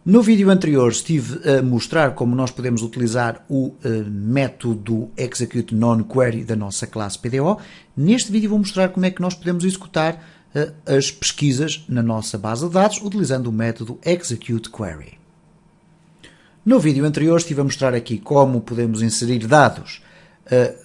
No vídeo anterior estive a mostrar como nós podemos utilizar o método execute non-query da nossa classe PDO. Neste vídeo vou mostrar como é que nós podemos executar as pesquisas na nossa base de dados utilizando o método execute query. No vídeo anterior estive a mostrar aqui como podemos inserir dados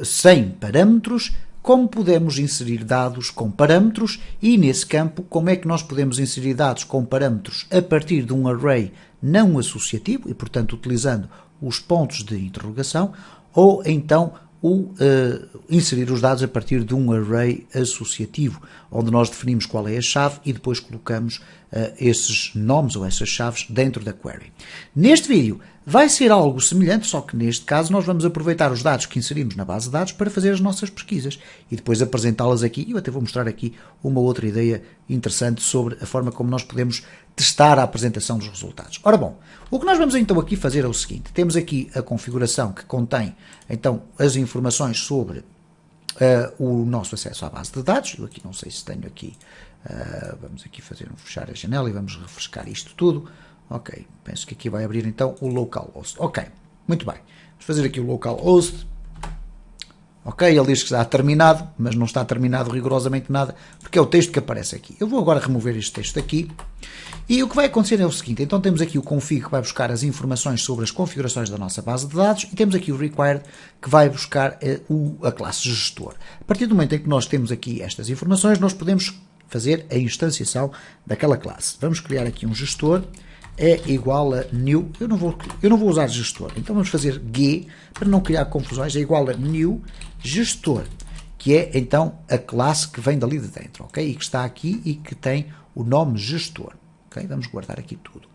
sem parâmetros, como podemos inserir dados com parâmetros e, nesse campo, como é que nós podemos inserir dados com parâmetros a partir de um array não associativo e, portanto, utilizando os pontos de interrogação, ou então inserir os dados a partir de um array associativo, onde nós definimos qual é a chave e depois colocamos esses nomes ou essas chaves dentro da query. Neste vídeo vai ser algo semelhante, só que neste caso nós vamos aproveitar os dados que inserimos na base de dados para fazer as nossas pesquisas e depois apresentá-las aqui. Eu até vou mostrar aqui uma outra ideia interessante sobre a forma como nós podemos testar a apresentação dos resultados. Ora bom, o que nós vamos então aqui fazer é o seguinte: temos aqui a configuração que contém então as informações sobre o nosso acesso à base de dados. Eu aqui não sei se tenho aqui, vamos aqui fechar a janela e vamos refrescar isto tudo. Ok, penso que aqui vai abrir então o localhost. Ok, muito bem. Vamos fazer aqui o localhost. Ok, ele diz que está terminado, mas não está terminado rigorosamente nada, porque é o texto que aparece aqui. Eu vou agora remover este texto aqui. E o que vai acontecer é o seguinte: então temos aqui o config que vai buscar as informações sobre as configurações da nossa base de dados e temos aqui o required que vai buscar a classe gestor. A partir do momento em que nós temos aqui estas informações, nós podemos fazer a instanciação daquela classe. Vamos criar aqui um gestor. É igual a new, eu não vou usar gestor, então vamos fazer g, para não criar confusões, é igual a new gestor, que é então a classe que vem dali de dentro, ok? E que está aqui e que tem o nome gestor, ok? Vamos guardar aqui tudo.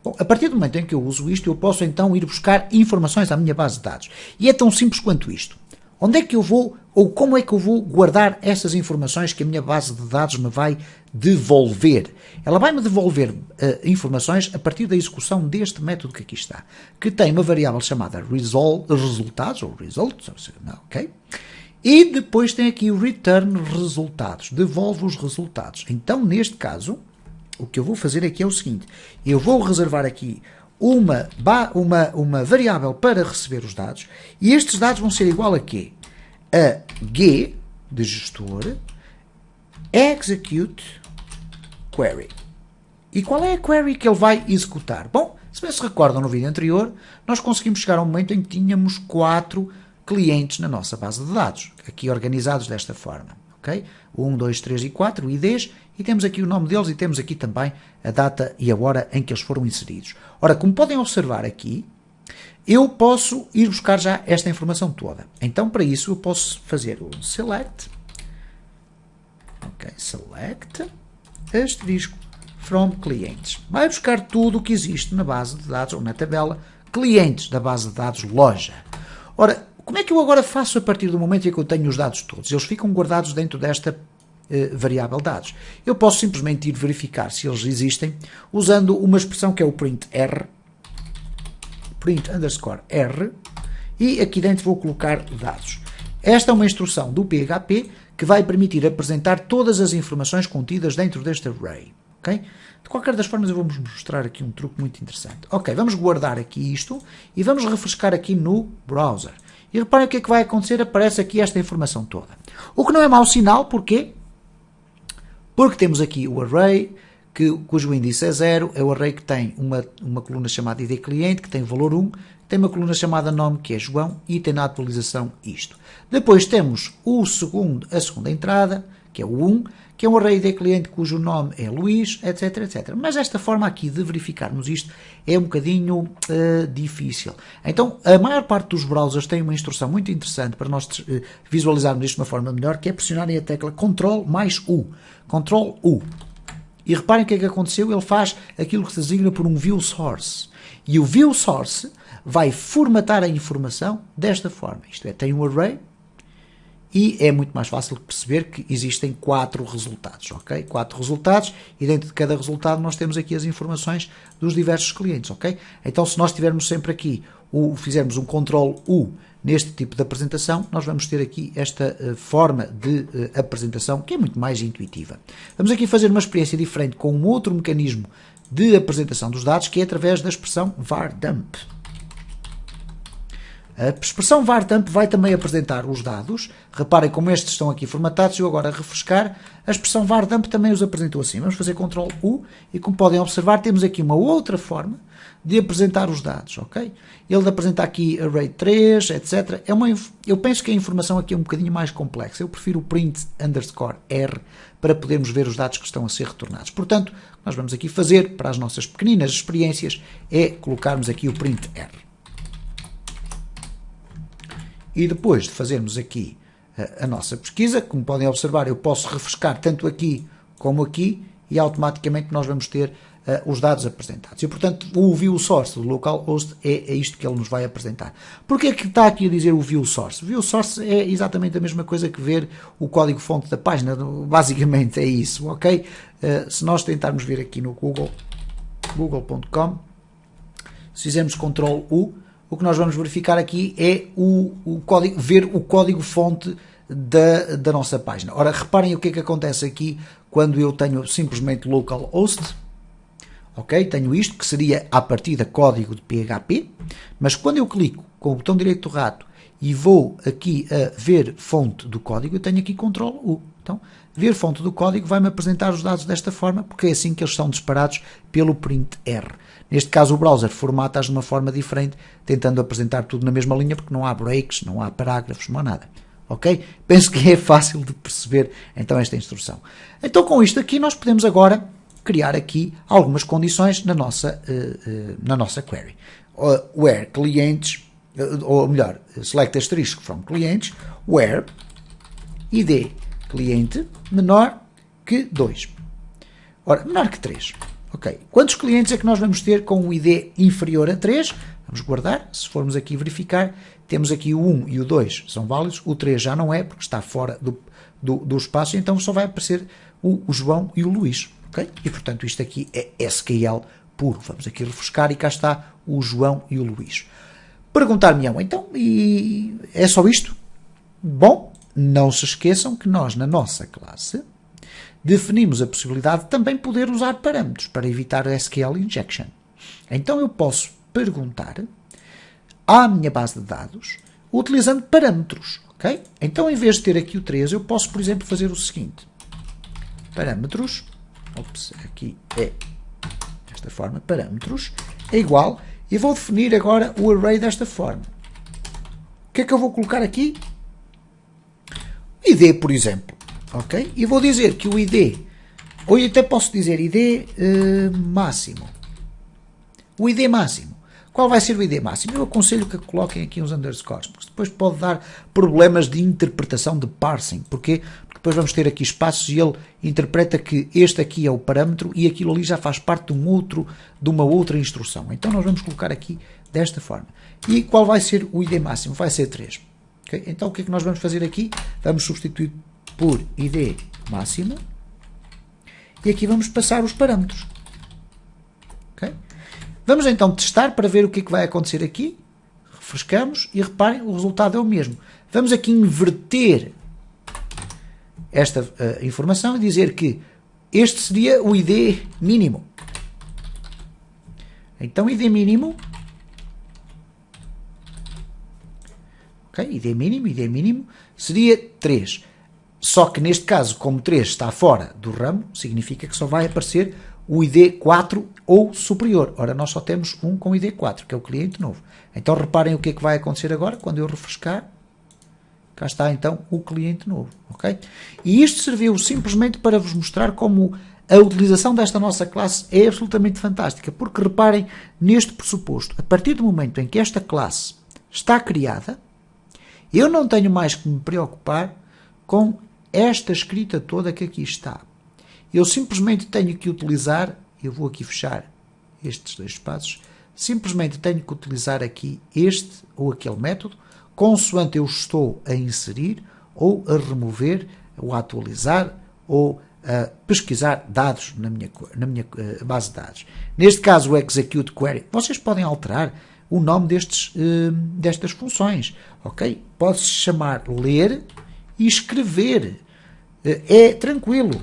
Bom, a partir do momento em que eu uso isto, eu posso então ir buscar informações à minha base de dados. E é tão simples quanto isto. Onde é que eu vou, ou como é que eu vou guardar essas informações que a minha base de dados me vai devolver? Ela vai-me devolver informações a partir da execução deste método que aqui está, que tem uma variável chamada resultados, ou results, ok? E depois tem aqui o return resultados, devolve os resultados. Então, neste caso, o que eu vou fazer aqui é o seguinte: eu vou reservar aqui uma variável para receber os dados, e estes dados vão ser igual a quê? A g de gestor execute query. E qual é a query que ele vai executar? Bom, se bem se recordam no vídeo anterior, nós conseguimos chegar a um momento em que tínhamos 4 clientes na nossa base de dados, aqui organizados desta forma. Okay? 1, 2, 3 e 4 IDs, e temos aqui o nome deles e temos aqui também a data e a hora em que eles foram inseridos. Ora, como podem observar aqui, eu posso ir buscar já esta informação toda. Então, para isso, eu posso fazer o select, ok, select, asterisco, from clientes. Vai buscar tudo o que existe na base de dados ou na tabela clientes da base de dados loja. Ora, como é que eu agora faço a partir do momento em que eu tenho os dados todos? Eles ficam guardados dentro desta variável dados. Eu posso simplesmente ir verificar se eles existem usando uma expressão que é o print R, print underscore R, e aqui dentro vou colocar dados. Esta é uma instrução do PHP que vai permitir apresentar todas as informações contidas dentro deste array. Okay? De qualquer das formas, eu vou-vos mostrar aqui um truque muito interessante. Ok, vamos guardar aqui isto e vamos refrescar aqui no browser. E reparem o que é que vai acontecer, aparece aqui esta informação toda. O que não é mau sinal, porquê? Porque temos aqui o array, cujo índice é 0, é o array que tem uma coluna chamada ID cliente, que tem o valor 1, tem uma coluna chamada nome, que é João, e tem na atualização isto. Depois temos a segunda entrada, que é o 1, que é um array ID cliente cujo nome é Luís, etc, etc. Mas esta forma aqui de verificarmos isto é um bocadinho difícil. Então, a maior parte dos browsers tem uma instrução muito interessante para nós visualizarmos isto de uma forma melhor, que é pressionarem a tecla Ctrl mais U. Ctrl U. E reparem o que é que aconteceu, ele faz aquilo que se designa por um view source. E o view source vai formatar a informação desta forma. Isto é, tem um array, e é muito mais fácil de perceber que existem 4 resultados, ok? 4 resultados, e dentro de cada resultado nós temos aqui as informações dos diversos clientes, ok? Então, se nós tivermos sempre aqui, fizermos um Ctrl U neste tipo de apresentação, nós vamos ter aqui esta forma de apresentação que é muito mais intuitiva. Vamos aqui fazer uma experiência diferente com um outro mecanismo de apresentação dos dados, que é através da expressão var_dump. A expressão var_dump vai também apresentar os dados. Reparem como estes estão aqui formatados. Eu agora a refrescar, a expressão var_dump também os apresentou assim. Vamos fazer Ctrl U e, como podem observar, temos aqui uma outra forma de apresentar os dados, ok? Ele apresenta aqui array 3, etc. Eu penso que a informação aqui é um bocadinho mais complexa. Eu prefiro o print_r para podermos ver os dados que estão a ser retornados. Portanto, o que nós vamos aqui fazer para as nossas pequeninas experiências é colocarmos aqui o print_r. E depois de fazermos aqui a nossa pesquisa, como podem observar, eu posso refrescar tanto aqui como aqui e automaticamente nós vamos ter os dados apresentados. E, portanto, o view source do localhost é isto que ele nos vai apresentar. Porquê é que está aqui a dizer o view source? O view source é exatamente a mesma coisa que ver o código-fonte da página. Basicamente é isso, ok? Se nós tentarmos ver aqui no google.com, se fizermos Ctrl U, o que nós vamos verificar aqui é o código, ver o código-fonte da nossa página. Ora, reparem o que é que acontece aqui quando eu tenho simplesmente localhost. Ok? Tenho isto, que seria à partida código de PHP, mas quando eu clico com o botão direito do rato e vou aqui a ver fonte do código, eu tenho aqui Ctrl U. Então, ver fonte do código vai-me apresentar os dados desta forma, porque é assim que eles são disparados pelo print_r. Neste caso, o browser formata-os de uma forma diferente, tentando apresentar tudo na mesma linha, porque não há breaks, não há parágrafos, não há nada. Ok? Penso que é fácil de perceber, então, esta instrução. Então, com isto aqui, nós podemos agora criar aqui algumas condições na nossa query. Where clientes, ou melhor, select asterisco from clientes, where id cliente menor que 2. Ora, menor que 3. Ok. Quantos clientes é que nós vamos ter com o ID inferior a 3? Vamos guardar. Se formos aqui verificar, temos aqui o 1 e o 2 são válidos. O 3 já não é, porque está fora do espaço. Então só vai aparecer o João e o Luís. Okay? E, portanto, isto aqui é SQL puro. Vamos aqui refrescar e cá está o João e o Luís. Perguntar-me-ão, então, e é só isto? Bom, não se esqueçam que nós, na nossa classe, definimos a possibilidade de também poder usar parâmetros para evitar a SQL injection. Então eu posso perguntar à minha base de dados utilizando parâmetros. Okay? Então, em vez de ter aqui o 3, eu posso, por exemplo, fazer o seguinte. Parâmetros, aqui é desta forma, parâmetros, é igual, e vou definir agora o array desta forma. O que é que eu vou colocar aqui? ID, por exemplo. Ok? E vou dizer que o ID, ou eu até posso dizer ID máximo. O ID máximo. Qual vai ser o ID máximo? Eu aconselho que coloquem aqui uns underscores, porque depois pode dar problemas de interpretação de parsing. Porquê? Porque depois vamos ter aqui espaços e ele interpreta que este aqui é o parâmetro e aquilo ali já faz parte de uma outra instrução. Então nós vamos colocar aqui desta forma. E qual vai ser o ID máximo? Vai ser 3. Okay? Então o que é que nós vamos fazer aqui? Vamos substituir por ID máximo e aqui vamos passar os parâmetros. Okay? Vamos então testar para ver o que é que vai acontecer aqui. Refrescamos e reparem, o resultado é o mesmo. Vamos aqui inverter esta informação e dizer que este seria o ID mínimo. Então, ID mínimo. Ok, ID mínimo seria 3. Só que neste caso, como 3 está fora do ramo, significa que só vai aparecer o ID 4 ou superior. Ora, nós só temos um com ID 4, que é o cliente novo. Então, reparem o que é que vai acontecer agora, quando eu refrescar. Cá está, então, o cliente novo. Okay? E isto serviu simplesmente para vos mostrar como a utilização desta nossa classe é absolutamente fantástica. Porque, reparem, neste pressuposto, a partir do momento em que esta classe está criada, eu não tenho mais que me preocupar com esta escrita toda que aqui está. Eu simplesmente tenho que utilizar, eu vou aqui fechar estes dois espaços, simplesmente tenho que utilizar aqui este ou aquele método, consoante eu estou a inserir, ou a remover, ou a atualizar, ou a pesquisar dados na minha base de dados. Neste caso, o execute query, vocês podem alterar o nome destas funções. Ok? Pode-se chamar ler e escrever. É tranquilo.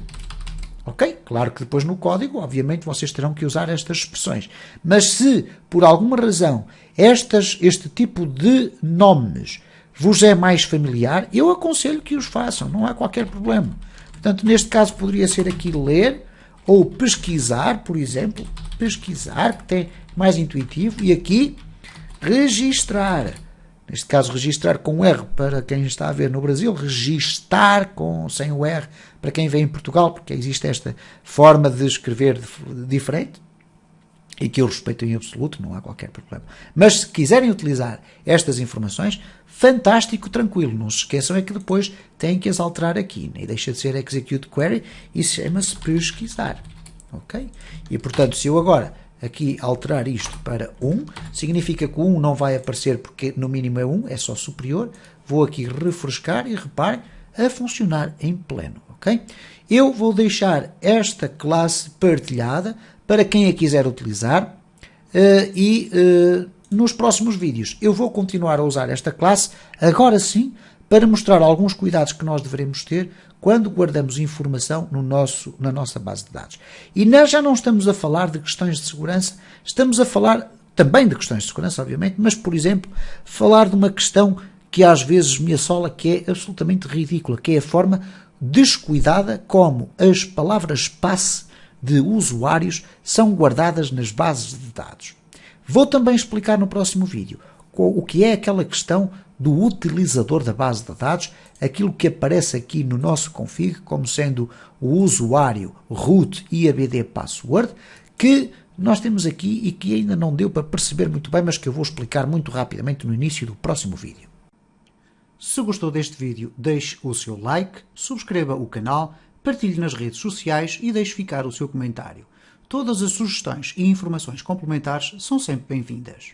Ok? Claro que depois no código, obviamente, vocês terão que usar estas expressões. Mas se, por alguma razão, este tipo de nomes vos é mais familiar, eu aconselho que os façam, não há qualquer problema. Portanto, neste caso poderia ser aqui ler ou pesquisar, por exemplo, pesquisar, que tem mais intuitivo, e aqui registrar. Neste caso, registrar com R para quem está a ver no Brasil, registar sem o R para quem vem em Portugal, porque existe esta forma de escrever diferente e que eu respeito em absoluto, não há qualquer problema. Mas se quiserem utilizar estas informações, fantástico, tranquilo. Não se esqueçam é que depois têm que as alterar aqui, né? E deixa de ser execute query e chama-se pesquisar. Ok? E portanto, se eu agora aqui alterar isto para 1, significa que o 1 não vai aparecer porque no mínimo é 1, é só superior. Vou aqui refrescar e reparem, a funcionar em pleno. Ok? Eu vou deixar esta classe partilhada para quem a quiser utilizar nos próximos vídeos eu vou continuar a usar esta classe, agora sim, para mostrar alguns cuidados que nós devemos ter quando guardamos informação na nossa base de dados. E nós já não estamos a falar de questões de segurança, estamos a falar também de questões de segurança, obviamente, mas, por exemplo, falar de uma questão que às vezes me assola, que é absolutamente ridícula, que é a forma descuidada como as palavras-passe de usuários são guardadas nas bases de dados. Vou também explicar no próximo vídeo o que é aquela questão do utilizador da base de dados, aquilo que aparece aqui no nosso config como sendo o usuário root e abd password, que nós temos aqui e que ainda não deu para perceber muito bem, mas que eu vou explicar muito rapidamente no início do próximo vídeo. Se gostou deste vídeo, deixe o seu like, subscreva o canal, partilhe nas redes sociais e deixe ficar o seu comentário. Todas as sugestões e informações complementares são sempre bem-vindas.